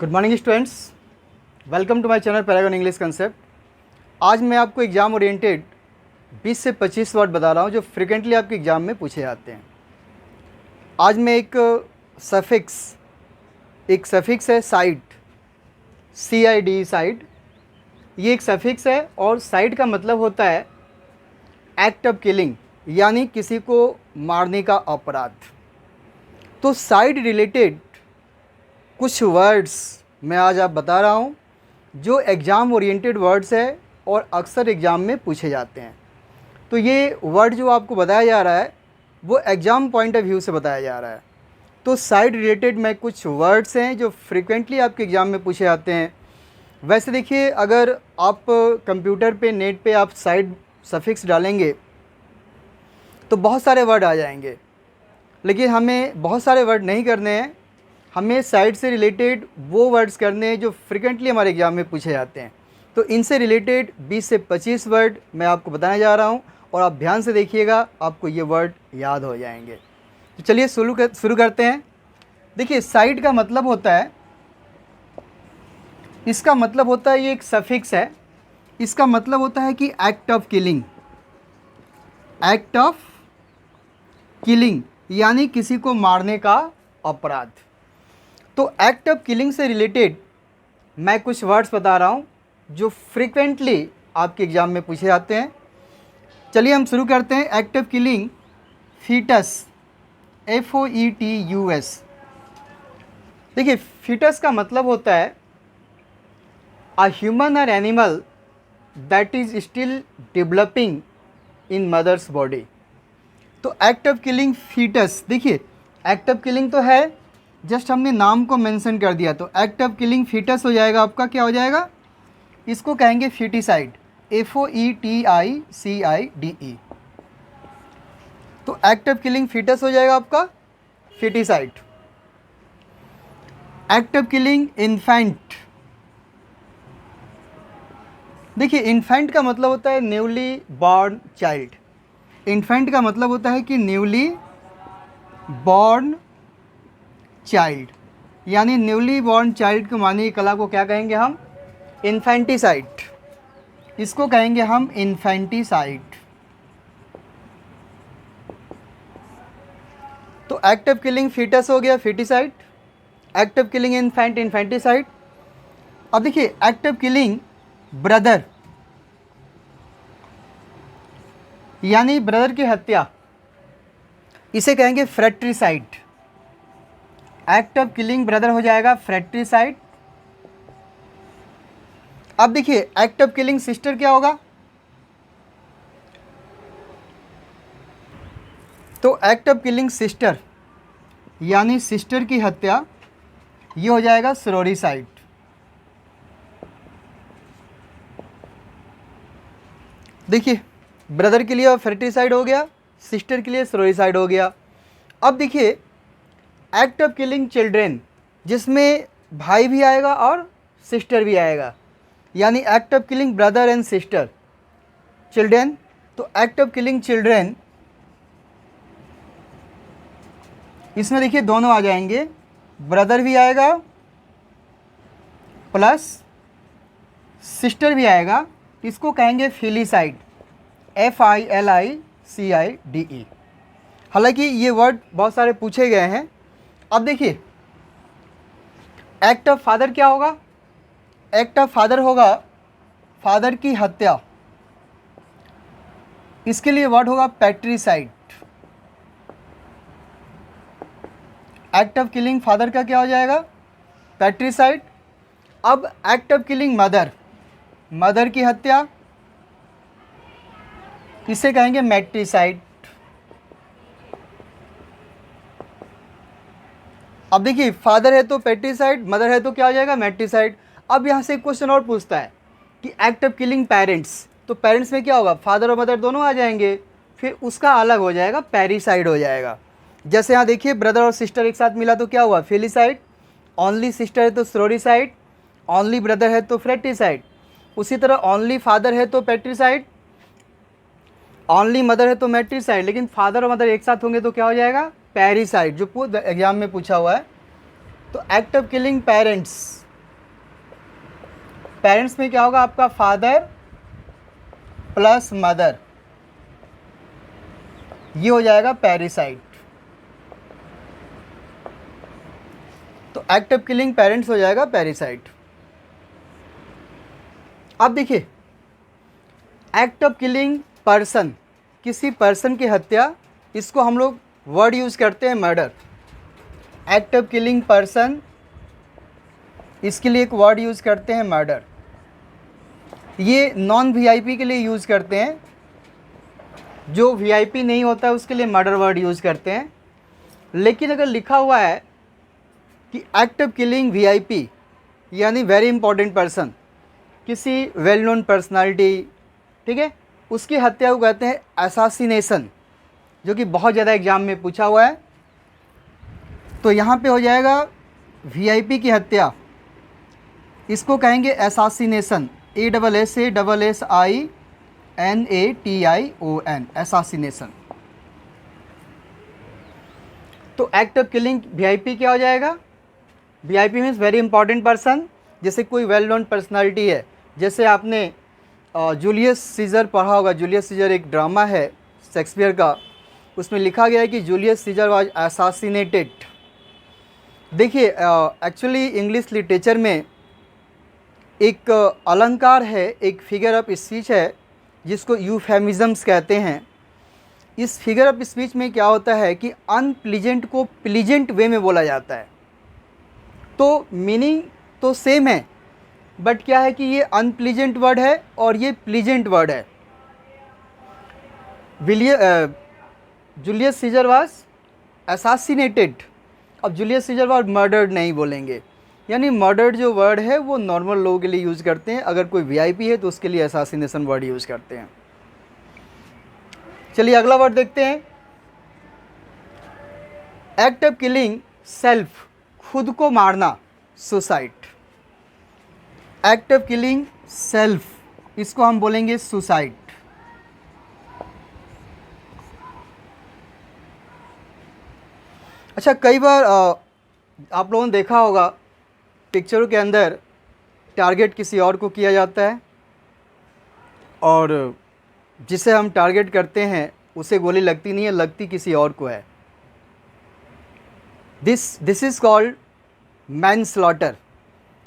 Good morning students, welcome to my channel Paragon English Concept. आज मैं आपको exam oriented 20 से 25 वर्ड बता रहा हूँ जो फ्रिक्वेंटली आपके एग्ज़ाम में पूछे जाते हैं। आज मैं एक सफिक्स है साइड, CID साइड। ये एक सफिक्स है और साइड का मतलब होता है एक्ट ऑफ किलिंग, यानी किसी को मारने का अपराध। तो साइड रिलेटेड कुछ वर्ड्स मैं आज आप बता रहा हूँ जो एग्ज़ाम ओरिएंटेड वर्ड्स है और अक्सर एग्ज़ाम में पूछे जाते हैं। तो ये वर्ड जो आपको बताया जा रहा है वो एग्ज़ाम पॉइंट ऑफ व्यू से बताया जा रहा है। तो साइड रिलेटेड में कुछ वर्ड्स हैं जो फ्रीक्वेंटली आपके एग्ज़ाम में पूछे जाते हैं। वैसे देखिए, अगर आप कंप्यूटर पे नेट पे आप साइड सफिक्स डालेंगे तो बहुत सारे वर्ड आ जाएंगे, लेकिन हमें बहुत सारे वर्ड नहीं करने हैं। हमें साइड से रिलेटेड वो वर्ड्स करने हैं जो फ्रिक्वेंटली हमारे एग्ज़ाम में पूछे जाते हैं। तो इनसे रिलेटेड 20 से 25 वर्ड मैं आपको बताने जा रहा हूँ और आप ध्यान से देखिएगा, आपको ये वर्ड याद हो जाएंगे। तो चलिए शुरू करते हैं। देखिए, साइड का मतलब होता है, इसका मतलब होता है, ये एक सफिक्स है। इसका मतलब होता है कि act of killing, act of killing यानी किसी को मारने का अपराध। तो एक्ट ऑफ किलिंग से रिलेटेड मैं कुछ वर्ड्स बता रहा हूँ जो फ्रीक्वेंटली आपके एग्ज़ाम में पूछे जाते हैं। चलिए हम शुरू करते हैं। Act of killing foetus, FOETUS। देखिए, फीटस का मतलब होता है अ ह्यूमन और animal that is still developing in mother's body. तो एक्ट ऑफ किलिंग फीटस, देखिए एक्ट ऑफ किलिंग तो है, जस्ट हमने नाम को मेंशन कर दिया। तो एक्ट ऑफ किलिंग फीटस हो जाएगा आपका, क्या हो जाएगा, इसको कहेंगे फीटिसाइड, FOETICIDE। तो एक्ट ऑफ किलिंग फीटस हो जाएगा आपका foeticide. Act of killing infant, देखिए इन्फेंट का मतलब होता है न्यूली बॉर्न चाइल्ड। इन्फेंट का मतलब होता है कि न्यूली बॉर्न चाइल्ड, यानी न्यूली बॉर्न चाइल्ड को मारने की कला को क्या कहेंगे हम, इन्फेंटिसाइड। इसको कहेंगे हम इन्फेंटिसाइड। तो एक्ट ऑफ किलिंग फीटस हो गया foeticide, act of killing infant infanticide. अब देखिए, एक्ट ऑफ किलिंग ब्रदर, यानी ब्रदर की हत्या, इसे कहेंगे फ्रैट्रिसाइड। एक्ट ऑफ किलिंग ब्रदर हो जाएगा फ्रैट्रिसाइड। अब देखिए, एक्ट ऑफ किलिंग सिस्टर क्या होगा, तो एक्ट ऑफ किलिंग सिस्टर यानी सिस्टर की हत्या, ये हो जाएगा सोरोरिसाइड। देखिए, ब्रदर के लिए फ्रैट्रिसाइड हो गया, सिस्टर के लिए सोरोरिसाइड हो गया। अब देखिए, एक्ट ऑफ किलिंग चिल्ड्रेन, जिसमें भाई भी आएगा और सिस्टर भी आएगा, यानी act of killing brother and sister children. तो एक्ट ऑफ किलिंग चिल्ड्रेन, इसमें देखिए दोनों आ जाएंगे, ब्रदर भी आएगा प्लस सिस्टर भी आएगा। इसको कहेंगे फिलिसाइड, FILICIDE। हालांकि ये वर्ड बहुत सारे पूछे गए हैं। अब देखिए, एक्ट ऑफ फादर क्या होगा, एक्ट ऑफ फादर होगा फादर की हत्या, इसके लिए वर्ड होगा पैट्रिसाइड। एक्ट ऑफ किलिंग फादर का क्या हो जाएगा, पैट्रिसाइड। अब act of killing mother, mother की हत्या, इसे कहेंगे मैट्रिसाइड। अब देखिए, फादर है तो पैट्रिसाइड, मदर है तो क्या हो जाएगा, मैट्रिसाइड। अब यहाँ से एक क्वेश्चन और पूछता है कि एक्ट ऑफ किलिंग पेरेंट्स, तो पेरेंट्स में क्या होगा, फादर और मदर दोनों आ जाएंगे, फिर उसका अलग हो जाएगा, पैरिसाइड हो जाएगा। जैसे यहाँ देखिए, ब्रदर और सिस्टर एक साथ मिला तो क्या हुआ, फिलिसाइड। ओनली सिस्टर है तो सोरोरिसाइड, ओनली ब्रदर है तो फ्रैट्रिसाइड। उसी तरह ओनली फादर है तो पैट्रिसाइड, ओनली मदर है तो मैट्रिसाइड। लेकिन फादर और मदर एक साथ होंगे तो क्या हो जाएगा, पैरिसाइड, जो एग्जाम में पूछा हुआ है। तो act of killing parents parents में क्या होगा आपका, फादर प्लस मदर, ये हो जाएगा पैरिसाइड। तो एक्ट ऑफ किलिंग पेरेंट्स हो जाएगा पैरिसाइड। अब देखिए, एक्ट ऑफ किलिंग पर्सन, किसी पर्सन की हत्या, इसको हम लोग वर्ड यूज़ करते हैं murder. Act of killing person, इसके लिए एक वर्ड यूज़ करते हैं मर्डर। ये नॉन वीआईपी के लिए यूज़ करते हैं, जो वीआईपी नहीं होता है उसके लिए मर्डर वर्ड यूज़ करते हैं। लेकिन अगर लिखा हुआ है कि एक्ट ऑफ किलिंग वीआईपी, यानी वेरी इंपॉर्टेंट पर्सन, किसी वेल नोन पर्सनालिटी, ठीक है, उसकी हत्या को कहते हैं असैसिनेशन, जो कि बहुत ज़्यादा एग्जाम में पूछा हुआ है। तो यहाँ पे हो जाएगा वीआईपी की हत्या, इसको कहेंगे असैसिनेशन, ASSINATION, असैसिनेशन। तो एक्ट ऑफ किलिंग वीआईपी क्या हो जाएगा, VIP means very important person, जैसे कोई वेल नोन पर्सनालिटी है। जैसे आपने जूलियस सीजर पढ़ा होगा, जूलियस सीजर एक ड्रामा है शेक्सपियर का, उसमें लिखा गया है कि जूलियस सीजर वाज असैसिनेटेड। देखिए एक्चुअली इंग्लिश लिटरेचर में एक अलंकार है, एक फिगर ऑफ स्पीच है जिसको यूफेमिज़म्स कहते हैं। इस फिगर ऑफ स्पीच में क्या होता है कि अनप्लीजेंट को प्लीजेंट वे में बोला जाता है। तो मीनिंग तो सेम है, बट क्या है कि ये अनप्लीजेंट वर्ड है और ये प्लीजेंट वर्ड है। जूलियस सीजर वाज असैसिनेटेड, अब जूलियस सीजर वाज मर्डर्ड नहीं बोलेंगे, यानी मर्डर्ड जो वर्ड है वो नॉर्मल लोगों के लिए यूज़ करते हैं। अगर कोई वीआईपी है तो उसके लिए असैसिनेशन वर्ड यूज़ करते हैं। चलिए अगला वर्ड देखते हैं, एक्ट ऑफ किलिंग सेल्फ, खुद को मारना, suicide. Act of killing self, इसको हम बोलेंगे सुसाइड। अच्छा, कई बार आप लोगों ने देखा होगा पिक्चरों के अंदर टारगेट किसी और को किया जाता है, और जिसे हम टारगेट करते हैं उसे गोली लगती नहीं है, लगती किसी और को है। दिस इज़ कॉल्ड मैनस्लॉटर,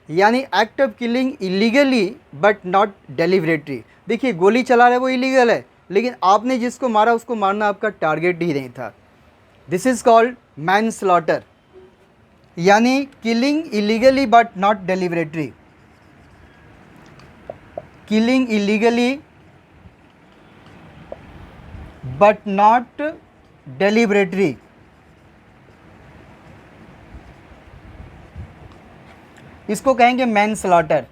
यानी act of killing illegally but not deliberately. देखिए गोली चला रहे वो इलीगल है, लेकिन आपने जिसको मारा उसको मारना आपका टारगेट ही नहीं था। दिस इज़ कॉल्ड मैनस्लॉटर, यानी killing illegally but not deliberately. Killing illegally but not deliberately, इसको कहेंगे मैनस्लॉटर,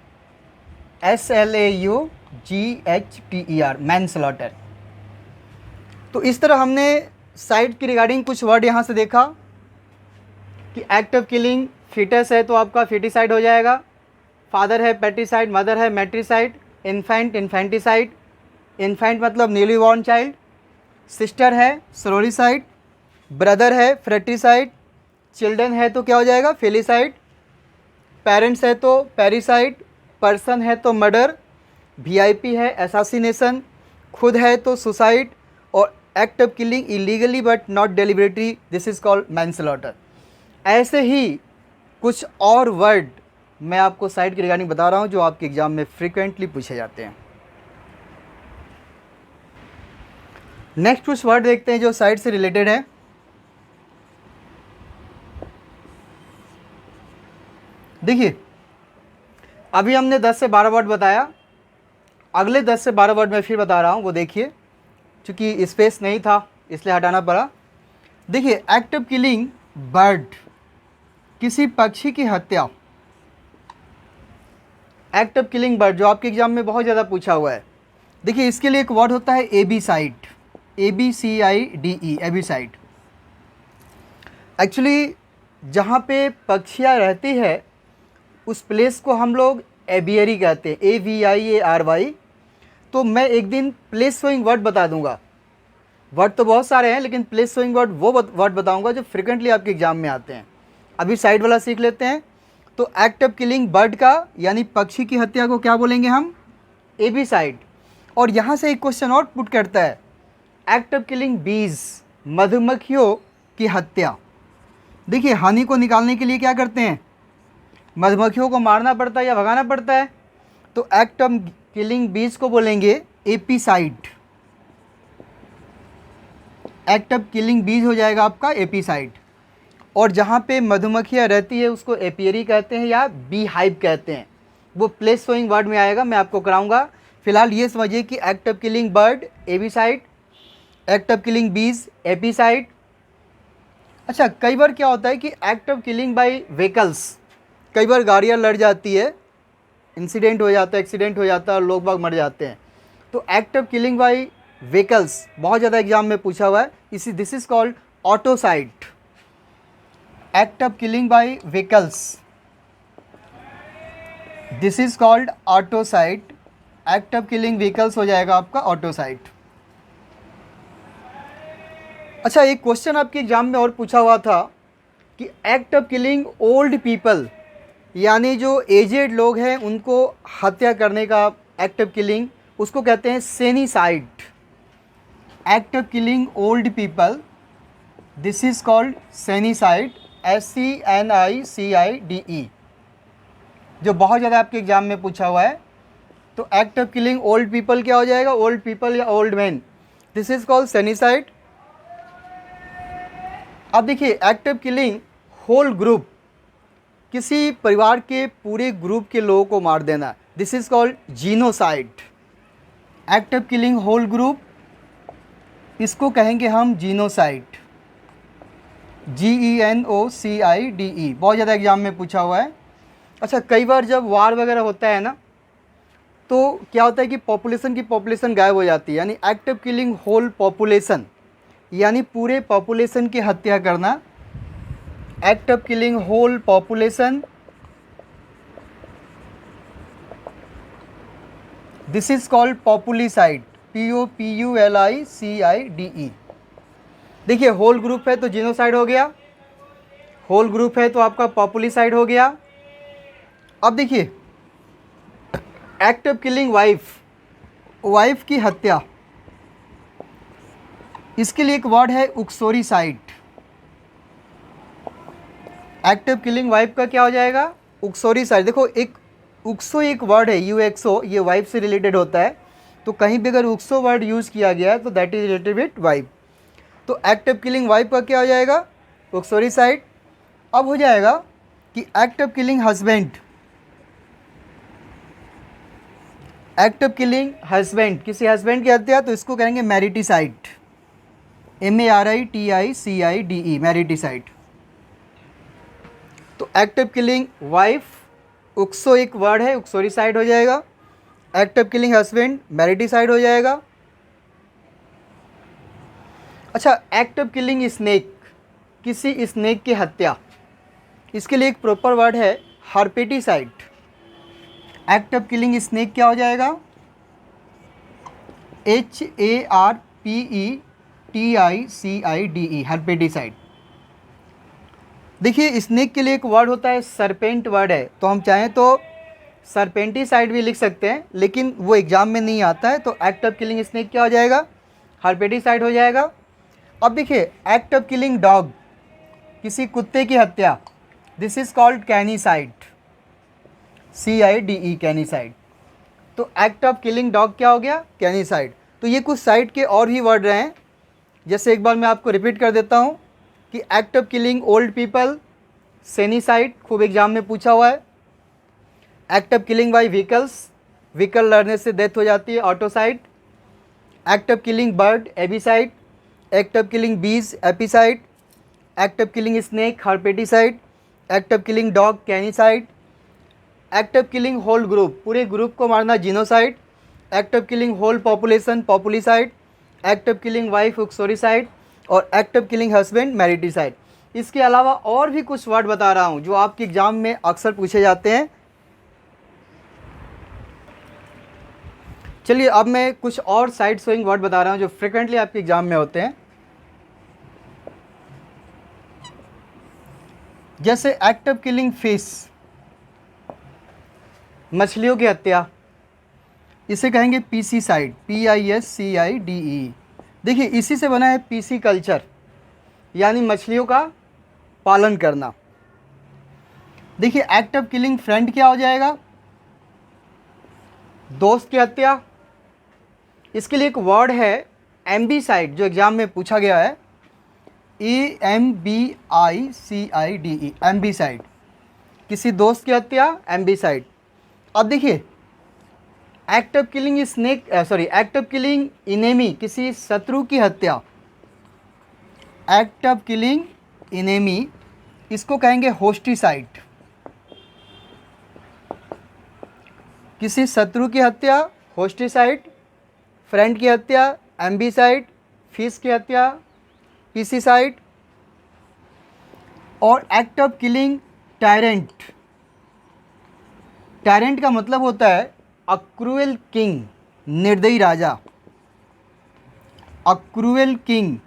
SLAUGHTER, मैनस्लॉटर। तो इस तरह हमने साइड की रिगार्डिंग कुछ वर्ड यहाँ से देखा कि एक्ट ऑफ किलिंग, फीटस है तो आपका फीटिसाइड हो जाएगा, फादर है पैट्रिसाइड, मदर है मैट्रिसाइड, इन्फेंट इन्फेंटिसाइड, इन्फेंट मतलब न्यूली बॉर्न चाइल्ड, सिस्टर है सोरोरिसाइड, ब्रदर है फ्रेट्रिसाइड, चिल्ड्रन है तो क्या हो जाएगा फेलिसाइड, पेरेंट्स है तो पैरिसाइड, पर्सन है तो मर्डर, वीआईपी है असैसिनेशन, खुद है तो सुसाइड, और act of killing illegally but not deliberately, this is called manslaughter. ऐसे ही कुछ और वर्ड मैं आपको साइड की रिगार्डिंग बता रहा हूँ जो आपके एग्जाम में फ्रीक्वेंटली पूछे जाते हैं। नेक्स्ट कुछ वर्ड देखते हैं जो साइड से रिलेटेड है। देखिए अभी हमने 10 से 12 वर्ड बताया, अगले 10 से 12 वर्ड मैं फिर बता रहा हूँ, वो देखिए, क्योंकि स्पेस नहीं था इसलिए हटाना पड़ा। देखिए एक्ट ऑफ किलिंग बर्ड, किसी पक्षी की हत्या। एक्ट ऑफ किलिंग बर्ड जो आपके एग्जाम में बहुत ज़्यादा पूछा हुआ है। देखिए इसके लिए एक वर्ड होता है एबीसाइड, ABCIDE, एबीसाइड। एक्चुअली जहाँ पे पक्षियाँ रहती है उस प्लेस को हम लोग एबियरी कहते हैं, AVIARY। तो मैं एक दिन प्लेस शोइंग वर्ड बता दूंगा। वर्ड तो बहुत सारे हैं लेकिन प्लेस शोइंग वर्ड वो वर्ड बताऊंगा जो फ्रिक्वेंटली आपके एग्जाम में आते हैं। अभी साइड वाला सीख लेते हैं। तो एक्ट ऑफ किलिंग बर्ड का यानी पक्षी की हत्या को क्या बोलेंगे हम? एबीसाइड। और यहाँ से एक क्वेश्चन और पुट करता है, एक्ट ऑफ किलिंग बीज, मधुमक्खियों की हत्या। देखिए हानि को निकालने के लिए क्या करते हैं, मधुमक्खियों को मारना पड़ता है या भगाना पड़ता है, तो एक्ट ऑफ किलिंग बीज को बोलेंगे एपीसाइड। एक्ट ऑफ किलिंग बीज हो जाएगा आपका एपीसाइड। और जहाँ पे मधुमक्खियाँ रहती है उसको एपियरी कहते हैं या बी हाइव कहते हैं, वो प्लेस सोइंग वर्ड में आएगा, मैं आपको कराऊंगा। फिलहाल ये समझिए कि act of killing bird avicide, act of killing bees apicide. अच्छा, कई बार क्या होता है कि act of killing by vehicles, कई बार गाड़ियाँ लड़ जाती है, इंसिडेंट हो जाता है, एक्सीडेंट हो जाता है और लोग बाग मर जाते हैं, तो act of killing by vehicles बहुत ज़्यादा एग्जाम में पूछा हुआ है, इसी this is called autocide. Act of killing by vehicles, this is called autocide. Act of killing vehicles हो जाएगा आपका ऑटोसाइड। अच्छा, एक क्वेश्चन आपके एग्जाम में और पूछा हुआ था कि act of killing old people, यानी जो एजेड लोग हैं उनको हत्या करने का एक्ट ऑफ किलिंग, उसको कहते हैं senicide. Act of killing old people, this is called senicide, SCNICIDE, जो बहुत ज़्यादा आपके एग्जाम में पूछा हुआ है। तो act of killing old people क्या हो जाएगा, ओल्ड पीपल या old man, this is called senicide. अब देखिए act of killing whole group, किसी परिवार के पूरे ग्रुप के लोगों को मार देना, this is called genocide. Act of killing whole group, इसको कहेंगे हम जीनोसाइड, GENOCIDE, बहुत ज़्यादा एग्जाम में पूछा हुआ है। अच्छा, कई बार जब वार वगैरह होता है ना, तो क्या होता है कि पॉपुलेशन गायब हो जाती है, यानी act of killing whole population, यानी पूरे पॉपुलेशन की हत्या करना। Act of killing whole population, this is called populicide, POPULICIDE। देखिए होल ग्रुप है तो जीनोसाइड हो गया, होल ग्रुप है तो आपका पॉपुलिसाइड हो गया। अब देखिए act of killing wife, wife की हत्या, इसके लिए एक वर्ड है उक्सोरीसाइड। एक्ट ऑफ किलिंग वाइफ का क्या हो जाएगा, उक्सोरीसाइड। देखो एक उक्सो एक वर्ड है, UXO, ये वाइफ से रिलेटेड होता है, तो कहीं भी अगर उक्सो वर्ड यूज़ किया गया है तो that is related with wife. तो एक्ट ऑफ किलिंग वाइफ का क्या हो जाएगा, उक्सोरीसाइड। अब हो जाएगा कि act of killing husband, act of killing husband, किसी हस्बैंड की हत्या, तो इसको कहेंगे मैरिटिसाइड, MARITICIDE, मैरिटिसाइड। तो एक्ट ऑफ किलिंग वाइफ, उक्सो एक वर्ड है, उक्सोरीसाइड हो जाएगा। एक्ट ऑफ किलिंग हस्बैंड, मैरिटिसाइड हो जाएगा। अच्छा, एक्ट ऑफ किलिंग स्नेक, किसी स्नेक की हत्या, इसके लिए एक प्रॉपर वर्ड है हर्पेटिसाइड। एक्ट ऑफ किलिंग स्नेक क्या हो जाएगा, HARPETICIDE, हर्पेटिसाइड। देखिए स्नेक के लिए एक वर्ड होता है सरपेंट वर्ड है, तो हम चाहें तो सरपेंटिसाइड भी लिख सकते हैं, लेकिन वो एग्जाम में नहीं आता है। तो एक्ट ऑफ किलिंग स्नेक क्या हो जाएगा, हर्पेटिसाइड हो जाएगा। अब देखिए एक्ट ऑफ किलिंग डॉग, किसी कुत्ते की हत्या, दिस इज कॉल्ड कैनिसाइड, CIDE, कैनिसाइड। तो एक्ट ऑफ किलिंग डॉग क्या हो गया, कैनिसाइड। तो ये कुछ साइड के और भी वर्ड रहे हैं, जैसे एक बार मैं आपको रिपीट कर देता हूँ कि act of killing old people, senicide, खूब एग्जाम में पूछा हुआ है। Act of killing by vehicles, vehicle लड़ने से डेथ हो जाती है, autocide. Act of killing bird, avicide. Act of killing bees, apicide. Act of killing snake, herpeticide. Act of killing dog, canicide. Act of killing whole group, पूरे group को मारना, genocide. Act of killing whole population, populicide. Act of killing wife, उक्सोरीसाइड। और act of killing husband, मैरिटिसाइड। इसके अलावा और भी कुछ word बता रहा हूँ जो आपके एग्जाम में अक्सर पूछे जाते हैं। चलिए अब मैं कुछ और साइड शोइंग वर्ड बता रहा हूँ जो फ्रिक्वेंटली आपके एग्जाम में होते हैं। जैसे एक्ट ऑफ किलिंग फिश, मछलियों की हत्या, इसे कहेंगे पीसीसाइड, PISCIDE। देखिए इसी से बना है पीसी कल्चर, यानी मछलियों का पालन करना। देखिए एक्ट ऑफ किलिंग फ्रेंड क्या हो जाएगा, दोस्त की हत्या। इसके लिए एक वर्ड है एम्बीसाइड, जो एग्जाम में पूछा गया है, AMBICIDE, एम्बीसाइड, किसी दोस्त की हत्या, एम्बीसाइड। अब देखिए act of killing snake, act of killing enemy, किसी शत्रु की हत्या, एक्ट ऑफ किलिंग इनेमी, इसको कहेंगे होस्टिसाइड, किसी शत्रु की हत्या होस्टिसाइड, फ्रेंड की हत्या एम्बीसाइड, फिश की हत्या पीसीसाइड। और act of killing tyrant, tyrant का मतलब होता है अक्रूएल किंग, निर्दयी राजा, अक्रूएल किंग,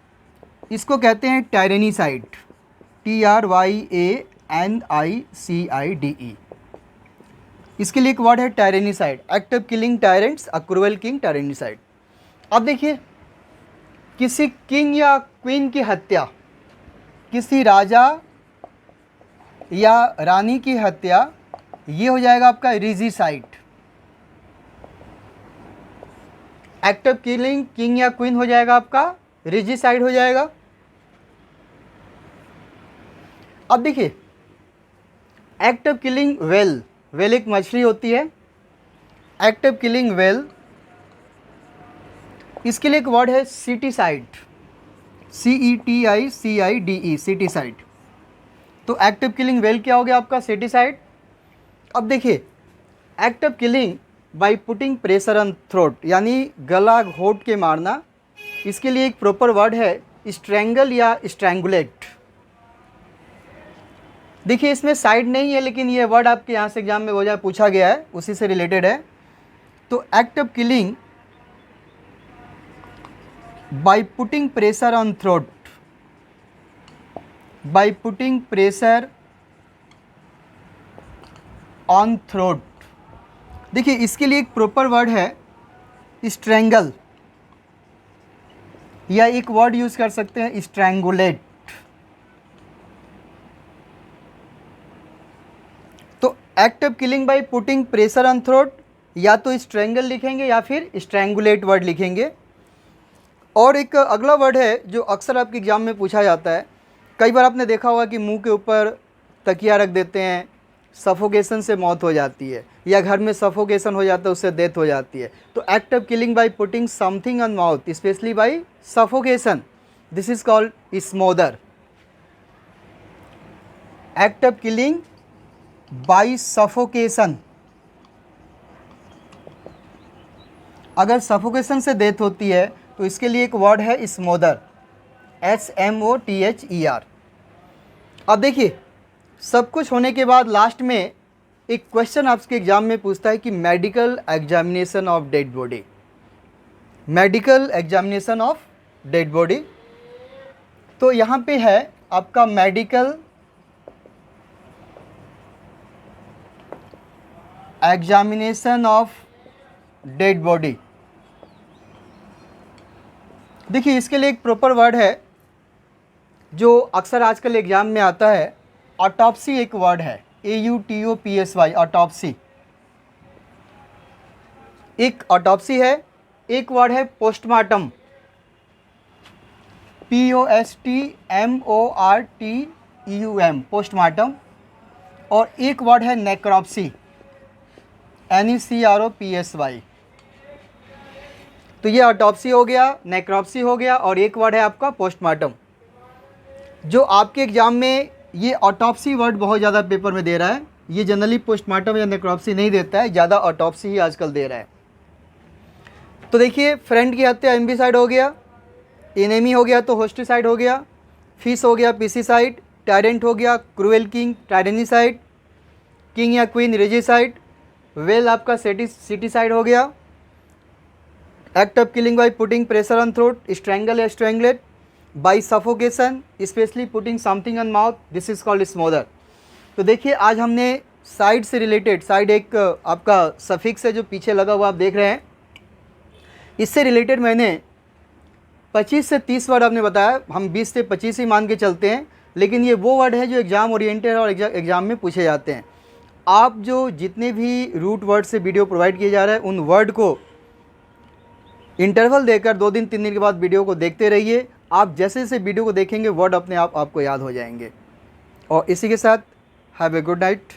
इसको कहते हैं टायरेनीसाइड, TRYANICIDE। इसके लिए एक वर्ड है tyrannicide, act of killing tyrants, a cruel king, tyrannicide. अब देखिए किसी किंग या क्वीन की हत्या, किसी राजा या रानी की हत्या, ये हो जाएगा आपका रिजीसाइड। एक्ट ऑफ किलिंग किंग या क्वीन हो जाएगा आपका रिजीसाइड हो जाएगा। अब देखिए act of killing well, well एक मछली होती है, एक्ट ऑफ किलिंग वेल, इसके लिए एक वर्ड है सीटीसाइड, CETICIDE, सीटीसाइड। तो एक्ट ऑफ किलिंग वेल क्या हो गया आपका, सीटीसाइड। अब देखिए act of killing by putting pressure on throat, यानी गला घोट के मारना, इसके लिए एक प्रॉपर वर्ड है स्ट्रैंगल या स्ट्रैंगुलेट। देखिए इसमें साइड नहीं है, लेकिन ये वर्ड आपके यहाँ से एग्जाम में हो जाए पूछा गया है, उसी से रिलेटेड है। तो act of killing by putting pressure on throat, bye putting pressure on throat. देखिए इसके लिए एक प्रॉपर वर्ड है स्ट्रैंगल, या एक वर्ड यूज कर सकते हैं स्ट्रैंगुलेट। तो act of killing by putting pressure on throat, या तो स्ट्रैंगल लिखेंगे या फिर स्ट्रैंगुलेट वर्ड लिखेंगे। और एक अगला वर्ड है जो अक्सर आपके एग्जाम में पूछा जाता है, कई बार आपने देखा होगा कि मुंह के ऊपर तकिया रख देते हैं, सफोकेशन से मौत हो जाती है, या घर में सफोकेशन हो जाता है उससे डेथ हो जाती है। तो act of killing by putting something on mouth, specially by suffocation, this is called smother. Act of killing by suffocation, अगर सफोकेशन से डेथ होती है तो इसके लिए एक वर्ड है स्मोदर, SMOTHER। अब देखिए सब कुछ होने के बाद लास्ट में एक क्वेश्चन आपके एग्जाम में पूछता है कि medical examination of dead body, medical examination of dead body. तो यहाँ पे है आपका medical examination of dead body. देखिए इसके लिए एक प्रॉपर वर्ड है जो अक्सर आजकल एग्जाम में आता है, ऑटोप्सी एक वर्ड है, AUTOPSY, ऑटोप्सी, एक ऑटोप्सी है। एक वर्ड है पोस्टमार्टम, POSTMORTEUM, पोस्टमार्टम। और एक वर्ड है नेक्रोप्सी, NECROPSY। तो ये ऑटोप्सी हो गया, नेक्रोप्सी हो गया, और एक वर्ड है आपका पोस्टमार्टम। जो आपके एग्जाम में ये ऑटोप्सी वर्ड बहुत ज़्यादा पेपर में दे रहा है, ये जनरली पोस्टमार्टम या नेक्रोप्सी नहीं देता है, ज़्यादा ऑटोप्सी ही आजकल दे रहा है। तो देखिए फ्रेंड की हत्या एम्बीसाइड हो गया, एनेमी हो गया तो होस्टिसाइड हो गया, फिश हो गया पीसीसाइड, टायरेंट हो गया क्रूएल किंग, टायरेनीसाइड, किंग या क्वीन रेजिसाइड, वेल आपका सिटीसाइड हो गया, act of killing by putting pressure on throat, strangle या strangulate, by suffocation, specially putting something on mouth, this is called smother. तो देखिए आज हमने साइड से रिलेटेड, साइड एक आपका सफिक्स है जो पीछे लगा हुआ आप देख रहे हैं, इससे रिलेटेड मैंने 25 से 30 वर्ड आपने बताया, हम 20 से 25 ही मान के चलते हैं, लेकिन ये वो वर्ड है जो एग्ज़ाम ओरिएंटेड और एग्ज़ाम में पूछे जाते हैं। आप जो जितने भी रूट वर्ड से वीडियो प्रोवाइड किए जा रहे हैं उन वर्ड को इंटरवल देकर 2 दिन 3 दिन के बाद वीडियो को देखते रहिए। आप जैसे जैसे वीडियो को देखेंगे वर्ड अपने आप आपको याद हो जाएंगे। और इसी के साथ हैव ए गुड नाइट।